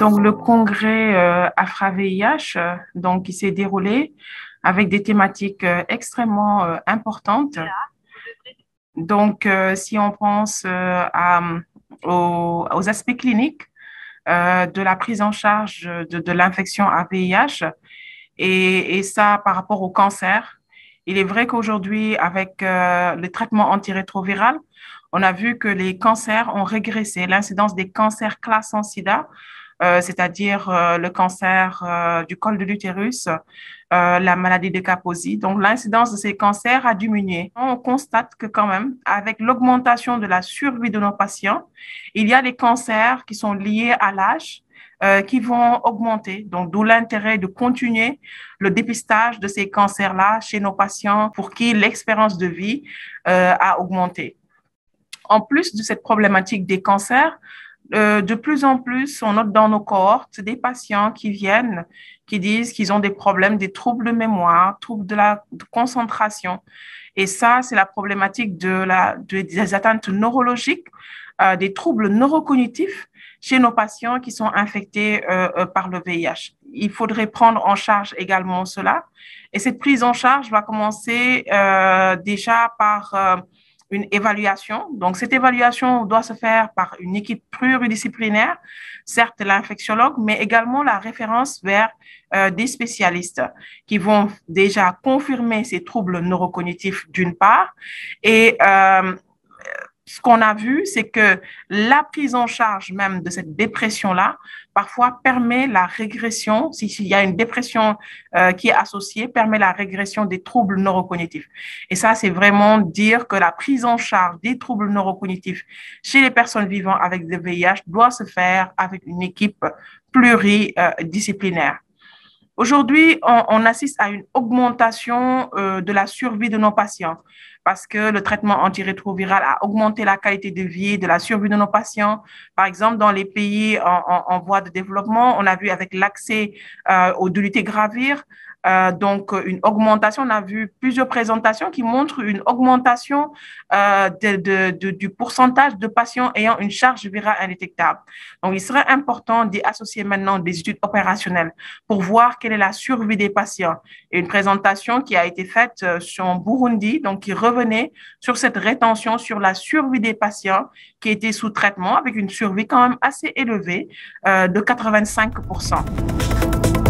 Donc, le congrès Afra-VIH, donc, qui s'est déroulé avec des thématiques extrêmement importantes. Donc, si on pense aux aspects cliniques de la prise en charge de l'infection à VIH et ça par rapport au cancer, il est vrai qu'aujourd'hui, avec le traitement antirétroviral, on a vu que les cancers ont régressé, l'incidence des cancers classant SIDA, c'est-à-dire le cancer du col de l'utérus, la maladie de Kaposi. Donc, l'incidence de ces cancers a diminué. On constate que quand même, avec l'augmentation de la survie de nos patients, il y a des cancers qui sont liés à l'âge qui vont augmenter. Donc, d'où l'intérêt de continuer le dépistage de ces cancers-là chez nos patients pour qui l'expérience de vie a augmenté. En plus de cette problématique des cancers, de plus en plus, on note dans nos cohortes des patients qui viennent, qui disent qu'ils ont des problèmes, des troubles de mémoire, troubles de la concentration. Et ça, c'est la problématique des atteintes neurologiques, des troubles neurocognitifs chez nos patients qui sont infectés par le VIH. Il faudrait prendre en charge également cela. Et cette prise en charge va commencer déjà par une évaluation. Donc, cette évaluation doit se faire par une équipe pluridisciplinaire, certes l'infectiologue, mais également la référence vers des spécialistes qui vont déjà confirmer ces troubles neurocognitifs d'une part et ce qu'on a vu, c'est que la prise en charge même de cette dépression-là, parfois permet la régression, s'il y a une dépression qui est associée, permet la régression des troubles neurocognitifs. Et ça, c'est vraiment dire que la prise en charge des troubles neurocognitifs chez les personnes vivant avec le VIH doit se faire avec une équipe pluridisciplinaire. Aujourd'hui, on assiste à une augmentation de la survie de nos patients parce que le traitement antirétroviral a augmenté la qualité de vie, de la survie de nos patients. Par exemple, dans les pays en voie de développement, on a vu avec l'accès au dolutegravir, donc une augmentation. On a vu plusieurs présentations qui montrent une augmentation du pourcentage de patients ayant une charge virale indétectable. Donc, il serait important d'y associer maintenant des études opérationnelles pour voir quelle est la survie des patients. Et une présentation qui a été faite sur Burundi, donc qui revenait sur cette rétention, sur la survie des patients qui étaient sous traitement avec une survie quand même assez élevée de 85%.